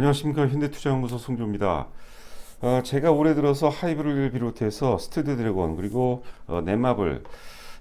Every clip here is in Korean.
안녕하십니까. 현대투자연구소 송조입니다. 제가 올해 들어서 하이브를 비롯해서 스튜디오 드래곤 그리고 넷마블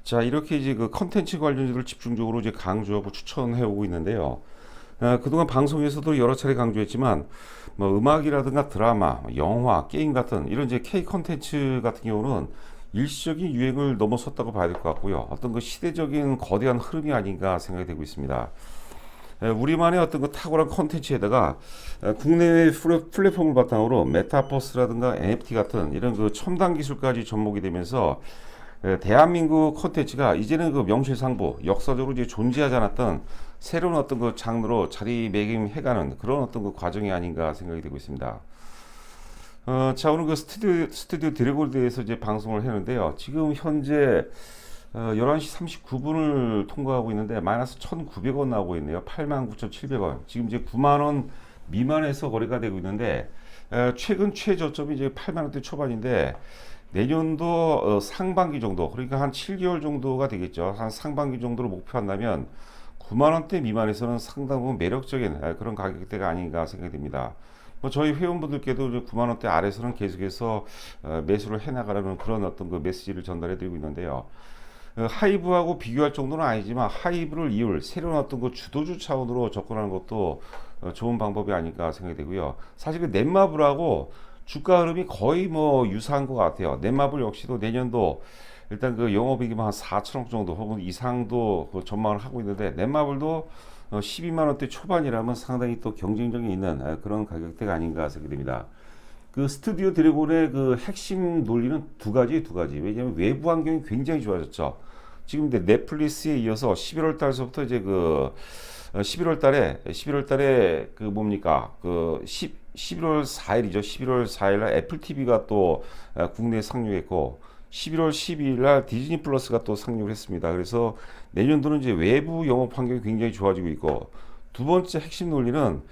자 이렇게 이제 그 컨텐츠 관련주를 집중적으로 이제 강조하고 추천해 오고 있는데요. 그동안 방송에서도 여러 차례 강조했지만 뭐 음악이라든가 드라마, 영화, 게임 같은 이런 이제 K 컨텐츠 같은 경우는 일시적인 유행을 넘어섰다고 봐야 될 것 같고요. 어떤 그 시대적인 거대한 흐름이 아닌가 생각이 되고 있습니다. 우리만의 어떤 그 탁월한 컨텐츠에다가 국내외 플랫폼을 바탕으로 메타버스라든가 NFT 같은 이런 그 첨단 기술까지 접목이 되면서 대한민국 컨텐츠가 이제는 그 명실상부 역사적으로 이제 존재하지 않았던 새로운 어떤 그 장르로 자리매김해가는 그런 어떤 그 과정이 아닌가 생각이 되고 있습니다. 자 오늘 그 스튜디오 드래곤에 대해서 이제 방송을 했는데요. 지금 현재 11시 39분을 통과하고 있는데 마이너스 1,900원 나오고 있네요. 89,700원. 지금 이제 9만원 미만에서 거래가 되고 있는데 최근 최저점이 이제 8만원대 초반인데 내년도 상반기 정도, 그러니까 한 7개월 정도가 되겠죠. 한 상반기 정도로 목표한다면 9만원대 미만에서는 상당 부분 매력적인 그런 가격대가 아닌가 생각이 됩니다. 뭐 저희 회원분들께도 9만원대 아래서는 계속해서 매수를 해나가라는 그런 어떤 그 메시지를 전달해 드리고 있는데요. 하이브하고 비교할 정도는 아니지만 하이브를 이을 새로운 어떤 그 주도주 차원으로 접근하는 것도 좋은 방법이 아닐까 생각이 되고요. 사실 그 넷마블하고 주가 흐름이 거의 뭐 유사한 것 같아요. 넷마블 역시도 내년도 일단 그 영업이익이 한 4천억 정도 혹은 이상도 그 전망을 하고 있는데 넷마블도 12만 원대 초반이라면 상당히 또 경쟁력이 있는 그런 가격대가 아닌가 생각이 됩니다. 그 스튜디오 드래곤의 그 핵심 논리는 두 가지. 왜냐하면 외부 환경이 굉장히 좋아졌죠. 지금 근데 넷플릭스에 이어서 11월 달서부터 이제 그 11월 달에 그 뭡니까? 그 11월 4일이죠. 11월 4일 날 애플 TV가 또 국내에 상륙했고 11월 12일 날 디즈니 플러스가 또 상륙을 했습니다. 그래서 내년도는 이제 외부 영업 환경이 굉장히 좋아지고 있고 두 번째 핵심 논리는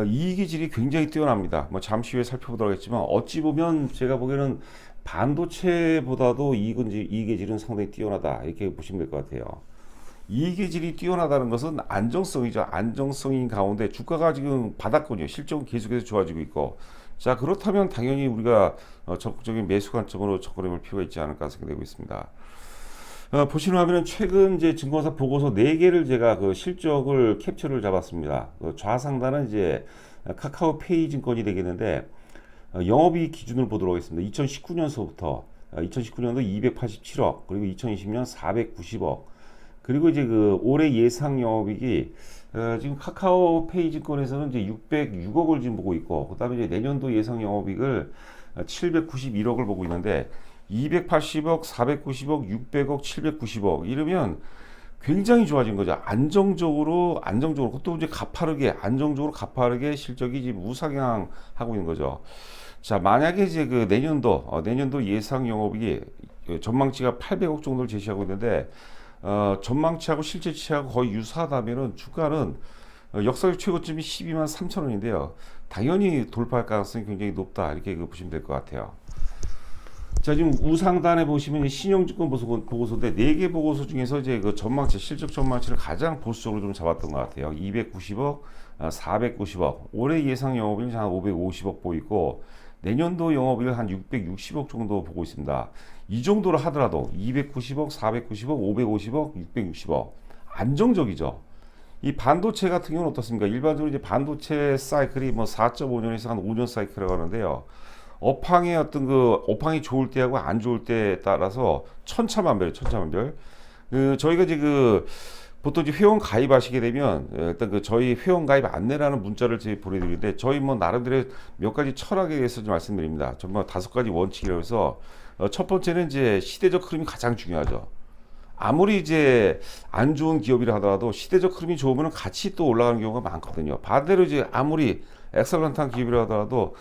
이익의 질이 굉장히 뛰어납니다. 뭐 잠시 후에 살펴보도록 하겠지만 어찌 보면 제가 보기에는 반도체보다도 이익의 질은 상당히 뛰어나다 이렇게 보시면 될 것 같아요. 이익의 질이 뛰어나다는 것은 안정성이죠. 안정성인 가운데 주가가 지금 바닥권이에요. 실적은 계속해서 좋아지고 있고 자 그렇다면 당연히 우리가 적극적인 매수 관점으로 접근해 볼 필요가 있지 않을까 생각되고 있습니다. 보시는 화면은 최근 이제 증권사 보고서 4개를 제가 그 실적을 캡처를 잡았습니다. 그 좌상단은 이제 카카오페이 증권이 되겠는데 영업이익 기준으로 보도록 하겠습니다. 2019년서부터 2019년도 287억 그리고 2020년 490억 그리고 이제 그 올해 예상 영업이익이 지금 카카오페이 증권에서는 이제 606억을 지금 보고 있고 그다음에 이제 내년도 예상 영업이익을 791억을 보고 있는데 280억, 490억, 600억, 790억 이러면 굉장히 좋아진 거죠. 안정적으로 그것도 이제 안정적으로 가파르게 실적이 지금 우상향하고 있는 거죠. 자, 만약에 이제 그 내년도 예상 영업이익이 전망치가 800억 정도를 제시하고 있는데 전망치하고 실제치하고 거의 유사하다면은 주가는 역사적 최고점이 12만 3천 원인데요. 당연히 돌파할 가능성이 굉장히 높다 이렇게 보시면 될 것 같아요. 자 지금 우상단에 보시면 신용증권 보고서인데 4개 보고서 중에서 이제 그 전망치 실적 전망치를 가장 보수적으로 좀 잡았던 것 같아요. 290억, 490억, 올해 예상 영업이익 한 550억 보이고 내년도 영업이익 한 660억 정도 보고 있습니다. 이 정도로 하더라도 290억, 490억, 550억, 660억 안정적이죠. 이 반도체 같은 경우는 어떻습니까? 일반적으로 이제 반도체 사이클이 뭐 4.5년에서 한 5년 사이클이라고 하는데요. 업황이 좋을 때하고 안 좋을 때에 따라서 천차만별. 저희가 이제 보통 이제 회원 가입하시게 되면 일단 저희 회원 가입 안내라는 문자를 저희 보내드리는데 저희 뭐 나름대로 몇 가지 철학에 대해서 좀 말씀드립니다. 정말 5가지 원칙이라고 해서 첫 번째는 이제 시대적 흐름이 가장 중요하죠. 아무리 이제 안 좋은 기업이라 하더라도 시대적 흐름이 좋으면 같이 또 올라가는 경우가 많거든요. 반대로 이제 아무리 엑셀런트한 기업이라 하더라도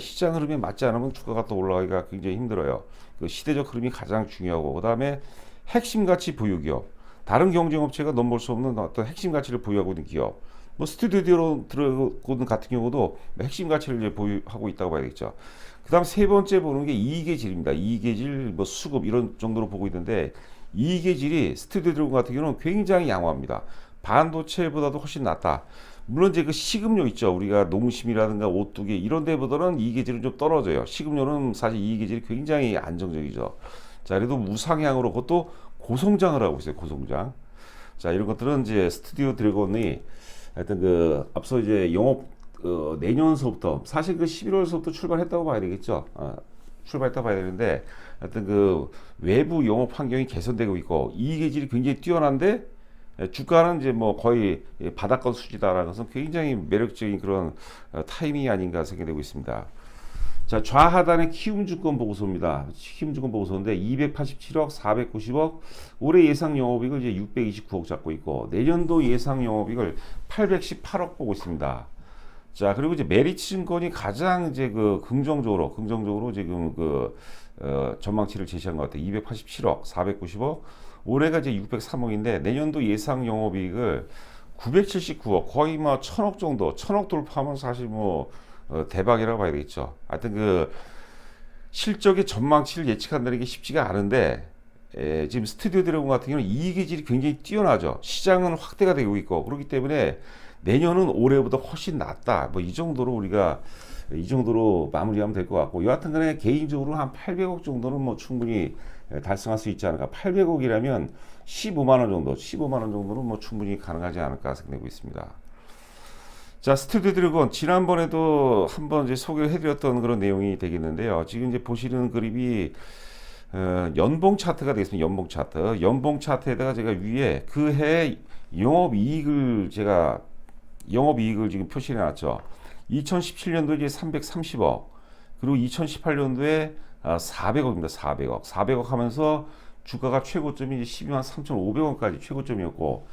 시장 흐름에 맞지 않으면 주가가 또 올라가기가 굉장히 힘들어요. 그 시대적 흐름이 가장 중요하고 그 다음에 핵심 가치 보유 기업. 다른 경쟁업체가 넘볼 수 없는 어떤 핵심 가치를 보유하고 있는 기업. 뭐 스튜디오 드래곤 같은 경우도 핵심 가치를 이제 보유하고 있다고 봐야겠죠. 그 다음 세 번째 보는 게 이익의 질입니다. 이익의 질, 뭐 수급 이런 정도로 보고 있는데 이익의 질이 스튜디오 드래곤 같은 경우는 굉장히 양호합니다. 반도체보다도 훨씬 낫다. 물론 이제 그 식음료 있죠. 우리가 농심이라든가 오뚜기 이런 데보다는 이계질은 좀 떨어져요. 식음료는 사실 이계질이 굉장히 안정적이죠. 자, 그래도 무상향으로 그것도 고성장을 하고 있어요. 고성장. 자, 이런 것들은 이제 스튜디오 드래곤이 하여튼 그 앞서 이제 영업 내년서부터 사실 그 11월서부터 출발했다고 봐야 되겠죠. 출발했다고 봐야 되는데 하여튼 그 외부 영업 환경이 개선되고 있고 이계질이 굉장히 뛰어난데 주가는 이제 뭐 거의 바닥권 수지다라는 것은 굉장히 매력적인 그런 타이밍이 아닌가 생각되고 있습니다. 자, 좌하단의 키움증권 보고서입니다. 키움증권 보고서인데 287억, 490억, 올해 예상 영업이익을 이제 629억 잡고 있고 내년도 예상 영업이익을 818억 보고 있습니다. 자, 그리고 이제 메리츠증권이 가장 이제 그 긍정적으로 지금 그 전망치를 제시한 것 같아요. 287억, 490억, 올해가 이제 603억인데 내년도 예상 영업이익을 979억, 거의 뭐 1000억 정도, 1000억 돌파하면 사실 뭐 대박이라고 봐야 되겠죠. 하여튼 그 실적의 전망치를 예측한다는 게 쉽지가 않은데 지금 스튜디오 드래곤 같은 경우는 이익질이 굉장히 뛰어나죠. 시장은 확대가 되고 있고 그렇기 때문에 내년은 올해보다 훨씬 낫다. 뭐 이 정도로 우리가 이 정도로 마무리하면 될 것 같고 여하튼간에 개인적으로 한 800억 정도는 뭐 충분히 달성할 수 있지 않을까. 800억이라면 15만 원 정도, 15만 원 정도는 뭐 충분히 가능하지 않을까 생각되고 있습니다. 자, 스튜디오 드래곤 지난번에도 한번 이제 소개를 해드렸던 그런 내용이 되겠는데요. 지금 이제 보시는 그림이 연봉 차트가 되겠습니다. 연봉 차트. 연봉 차트에다가 제가 위에 그 해 영업이익을 지금 표시해 놨죠. 2017년도에 이제 330억, 그리고 2018년도에 400억입니다. 400억 하면서 주가가 최고점이 이제 12만 3,500원까지 최고점이었고,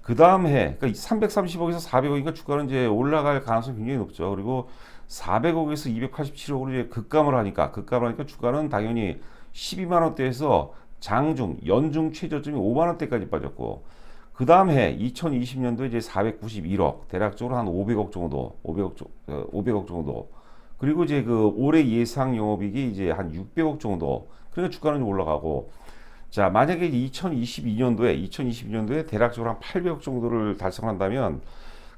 그 다음 해, 그러니까 330억에서 400억이니까 주가는 이제 올라갈 가능성이 굉장히 높죠. 그리고 400억에서 287억으로 이제 급감을 하니까 주가는 당연히 12만 원대에서 장중, 연중 최저점이 5만 원대까지 빠졌고, 그 다음 해 2020년도에 이제 491억, 대략적으로 한 500억 정도, 500억 정도. 그리고 이제 그 올해 예상 영업이익이 이제 한 600억 정도. 그러니까 주가는 올라가고. 자, 만약에 2022년도에 대략적으로 한 800억 정도를 달성한다면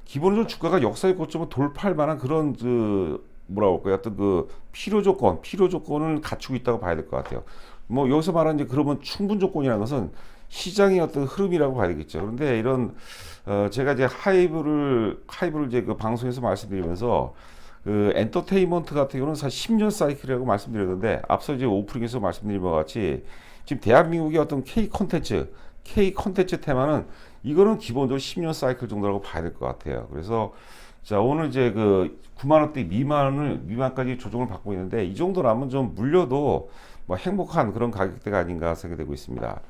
기본적으로 주가가 역사의 고점을 돌파할 만한 그런 그 뭐라고 할까요? 어떤 그 필요 조건을 갖추고 있다고 봐야 될 것 같아요. 뭐 여기서 말하는 이제 그러면 충분 조건이라는 것은 시장의 어떤 흐름이라고 봐야 되겠죠. 그런데 이런 제가 이제 하이브를 이제 그 방송에서 말씀드리면서 그 엔터테인먼트 같은 경우는 사실 10년 사이클이라고 말씀드렸는데 앞서 이제 오프닝에서 말씀드린 것 같이 지금 대한민국의 어떤 K 콘텐츠 테마는 이거는 기본적으로 10년 사이클 정도라고 봐야 될 것 같아요. 그래서 자, 오늘 이제 그 9만 원대 미만까지 조정을 받고 있는데 이 정도라면 좀 물려도 뭐 행복한 그런 가격대가 아닌가 생각되고 있습니다.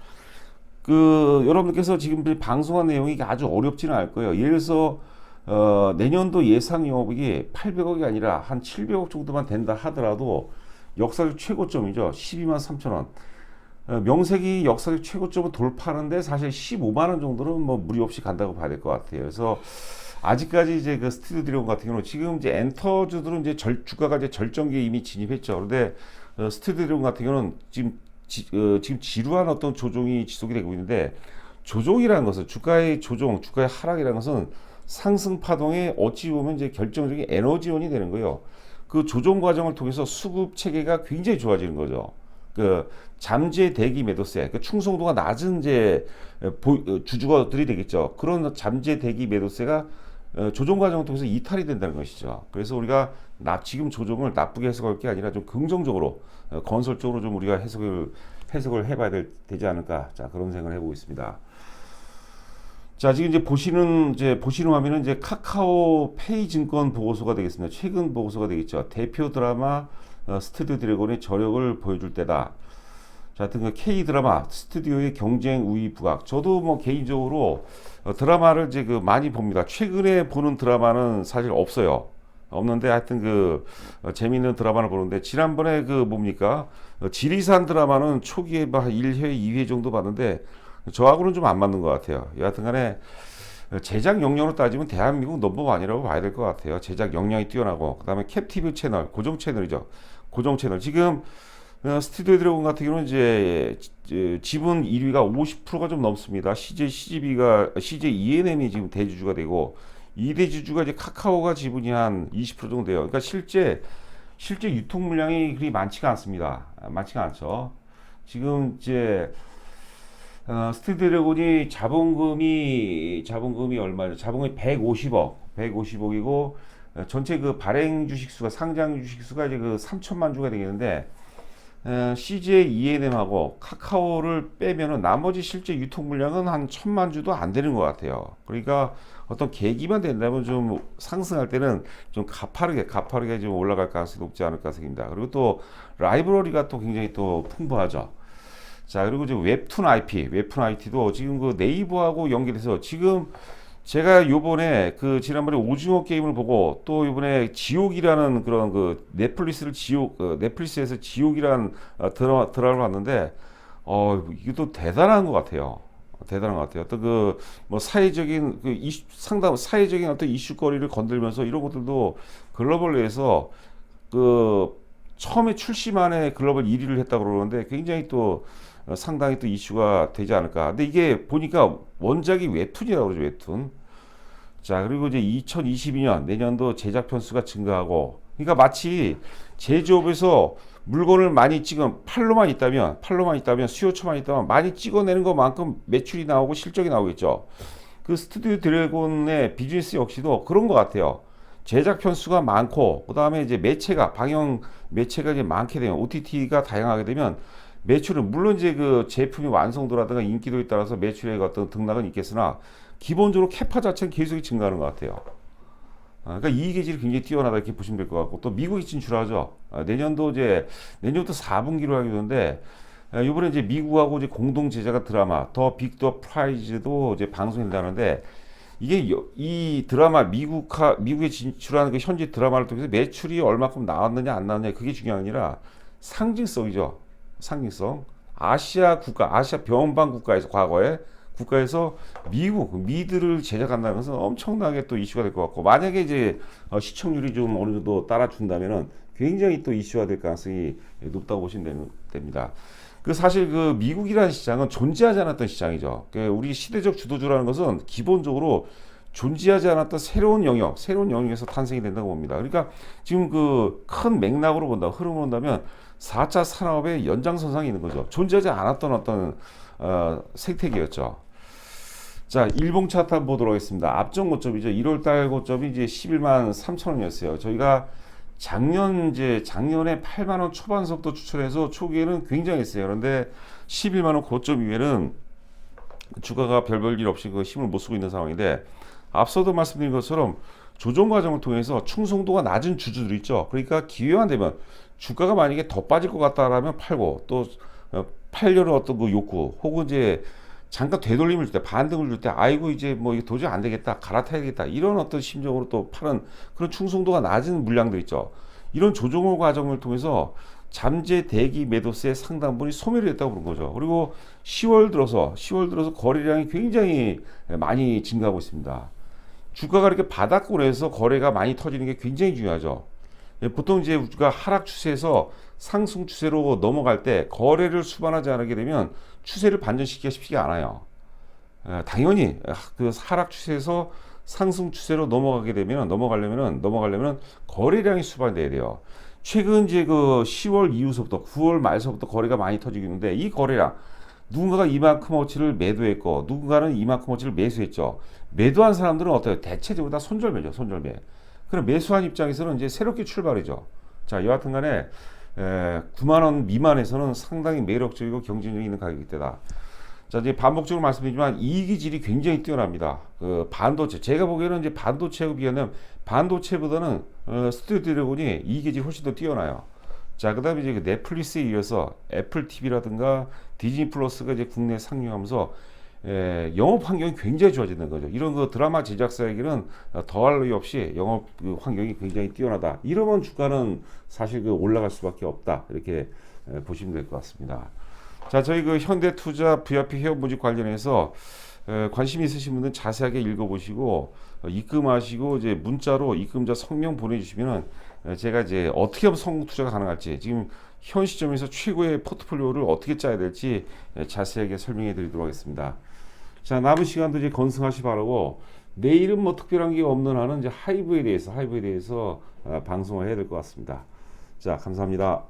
그 여러분들께서 지금 방송한 내용이 아주 어렵지는 않을 거예요. 예를 들어서 내년도 예상 영업이익이 800억이 아니라 한 700억 정도만 된다 하더라도 역사적 최고점이죠. 12만 3천 원. 명색이 역사적 최고점을 돌파하는데 사실 15만 원 정도는 뭐 무리 없이 간다고 봐야 될 것 같아요. 그래서 아직까지 이제 그 스튜디오 드래곤 같은 경우는 지금 이제 엔터주들은 이제 주가가 이제 절정기에 이미 진입했죠. 그런데 스튜디오 드래곤 같은 경우는 지금 지루한 어떤 조정이 지속이 되고 있는데 조정이라는 것은 주가의 하락이라는 것은 상승 파동에 어찌 보면 이제 결정적인 에너지원이 되는 거예요. 그 조정 과정을 통해서 수급 체계가 굉장히 좋아지는 거죠. 그 잠재 대기 매도세, 그 충성도가 낮은 이제 주주들이 되겠죠. 그런 잠재 대기 매도세가 조정 과정을 통해서 이탈이 된다는 것이죠. 그래서 우리가 지금 조정을 나쁘게 해석할 게 아니라 좀 긍정적으로 건설적으로 좀 우리가 해석을 해봐야 되지 않을까. 자, 그런 생각을 해보고 있습니다. 자, 지금 이제 보시는 화면은 이제 카카오페이 증권 보고서가 되겠습니다. 최근 보고서가 되겠죠. 대표 드라마 스튜디오 드래곤의 저력을 보여줄 때다. 자, 하여튼 그 K 드라마 스튜디오의 경쟁 우위 부각. 저도 뭐 개인적으로 드라마를 이제 그 많이 봅니다. 최근에 보는 드라마는 사실 없는데 하여튼 그 재미있는 드라마를 보는데 지난번에 그 뭡니까? 지리산 드라마는 초기에 막 1회, 2회 정도 봤는데 저하고는 좀 안 맞는 것 같아요. 여하튼 간에 제작 역량으로 따지면 대한민국 넘버원이라고 봐야 될 것 같아요. 제작 역량이 뛰어나고 그다음에 캡티브 채널, 고정 채널이죠. 고정 채널. 지금 스튜디오 드래곤 같은 경우는 이제 지분 1위가 50%가 좀 넘습니다. CJ ENM이 지금 대주주가 되고, 이 대주주가 이제 카카오가 지분이 한 20% 정도 돼요. 그러니까 실제 유통 물량이 그리 많지가 않습니다. 많지가 않죠. 지금 이제 스튜디오 드래곤이 자본금이 얼마죠? 자본금이 150억이고, 전체 그 발행 주식수가, 상장 주식수가 이제 그 3천만 주가 되겠는데, CJ ENM하고 카카오를 빼면은 나머지 실제 유통 물량은 한 1,000만 주도 안 되는 것 같아요. 그러니까 어떤 계기만 된다면 좀 상승할 때는 좀 가파르게 좀 올라갈 가능성이 높지 않을까 생각합니다. 그리고 또 라이브러리가 또 굉장히 또 풍부하죠. 자, 그리고 이제 웹툰 IP도 지금 그 네이버하고 연결해서 지금 제가 요번에 그 지난번에 오징어 게임을 보고 또 요번에 지옥이라는 그런 그 넷플릭스에서 지옥이라는 드라마를 봤는데 이게 또 대단한 것 같아요. 대단한 것 같아요. 또 그 뭐 사회적인 그 상당 사회적인 어떤 이슈거리를 건들면서 이런 것들도 글로벌에서 그 처음에 출시만에 글로벌 1위를 했다고 그러는데 굉장히 또 상당히 또 이슈가 되지 않을까. 근데 이게 보니까 원작이 웹툰이라고 그러죠, 웹툰. 자, 그리고 이제 2022년 내년도 제작 편수가 증가하고, 그러니까 마치 제조업에서 물건을 많이 팔로만 있다면 수요처만 있다면 많이 찍어내는 것만큼 매출이 나오고 실적이 나오겠죠. 그 스튜디오 드래곤의 비즈니스 역시도 그런 것 같아요. 제작 편수가 많고, 그 다음에 이제 방영 매체가 이제 많게 되면, OTT가 다양하게 되면, 매출은, 물론 이제 그 제품이 완성도라든가 인기도에 따라서 매출의 어떤 등락은 있겠으나, 기본적으로 캐파 자체는 계속 증가하는 것 같아요. 그러니까 이익 계질이 굉장히 뛰어나다 이렇게 보시면 될 것 같고, 또 미국이 진출하죠. 내년부터 4분기로 하게 되는데, 이번에 이제 미국하고 이제 공동 제작한 드라마 더 빅 더 프라이즈도 이제 방송된다는데, 이게 이 드라마 미국에 진출하는 그 현지 드라마를 통해서 매출이 얼마큼 나왔느냐 안 나왔느냐 그게 중요한 게 아니라 상징성이죠. 상징성. 아시아 병원방 국가에서 미드를 제작한다는 것은 엄청나게 또 이슈가 될 것 같고, 만약에 이제 시청률이 좀 어느 정도 따라준다면은 굉장히 또 이슈가 될 가능성이 높다고 보시면 됩니다. 그 사실 그 미국이라는 시장은 존재하지 않았던 시장이죠. 우리 시대적 주도주라는 것은 기본적으로 존재하지 않았던 새로운 영역에서 탄생이 된다고 봅니다. 그러니까 지금 그 큰 흐름을 본다면 4차 산업의 연장선상에 있는 거죠. 존재하지 않았던 어떤 생태계였죠. 자, 일봉 차트 한번 보도록 하겠습니다. 앞전 고점이죠. 1월달 고점이 이제 11만 3천 원이었어요. 저희가 작년에 8만 원 초반서부터 추천해서 초기에는 굉장했어요. 그런데 11만 원 고점 이후에는 주가가 별일 없이 그 힘을 못 쓰고 있는 상황인데, 앞서도 말씀드린 것처럼 조정 과정을 통해서 충성도가 낮은 주주들 있죠. 그러니까 기회만 되면 주가가 만약에 더 빠질 것 같다라면 팔고, 또 팔려는 어떤 그 욕구, 혹은 이제 잠깐 되돌림을 줄 때, 반등을 줄 때, 아이고 이제 뭐 이게 도저히 안 되겠다, 갈아타야겠다, 이런 어떤 심정으로 또 파는 그런 충성도가 낮은 물량들 있죠. 이런 조정 과정을 통해서 잠재 대기 매도세의 상당분이 소멸이 됐다고 그런 거죠. 그리고 10월 들어서 거래량이 굉장히 많이 증가하고 있습니다. 주가가 이렇게 바닥권에서 거래가 많이 터지는 게 굉장히 중요하죠. 보통 이제 우리가 하락 추세에서 상승 추세로 넘어갈 때 거래를 수반하지 않게 되면 추세를 반전시키기가 쉽지가 않아요. 당연히 그 하락 추세에서 상승 추세로 넘어가려면 거래량이 수반돼야 돼요. 최근 이제 그 10월 이후서부터 9월 말서부터 거래가 많이 터지고 있는데, 이 거래량, 누군가가 이만큼어치를 매도했고 누군가는 이만큼어치를 매수했죠. 매도한 사람들은 어때요? 대체적으로 다 손절매죠. 그럼 매수한 입장에서는 이제 새롭게 출발이죠. 자, 여하튼 간에 9만 원 미만에서는 상당히 매력적이고 경쟁력이 있는 가격이 때다. 자, 이제 반복적으로 말씀드리지만 이익의 질이 굉장히 뛰어납니다. 그 반도체, 제가 보기에는 이제 반도체에 비하면 반도체보다는 스튜디오 드래곤이 이익의 질이 훨씬 더 뛰어나요. 자, 그다음에 이제 그 넷플릭스에 이어서 애플 TV라든가 디즈니 플러스가 이제 국내에 상륙하면서 영업 환경이 굉장히 좋아지는 거죠. 이런 그 드라마 제작사에게는 더할 나위 없이 영업 그 환경이 굉장히 뛰어나다. 이러면 주가는 사실 그 올라갈 수밖에 없다. 이렇게 보시면 될 것 같습니다. 자, 저희 그 현대투자 VIP 회원 모집 관련해서 관심 있으신 분들은 자세하게 읽어보시고 입금하시고 이제 문자로 입금자 성명 보내주시면은 제가 이제 어떻게 하면 성공 투자가 가능할지, 지금 현 시점에서 최고의 포트폴리오를 어떻게 짜야 될지 자세하게 설명해 드리도록 하겠습니다. 자, 남은 시간도 이제 건승하시 바라고, 내일은 뭐 특별한 게 없는 한은 이제 하이브에 대해서 방송을 해야 될 것 같습니다. 자, 감사합니다.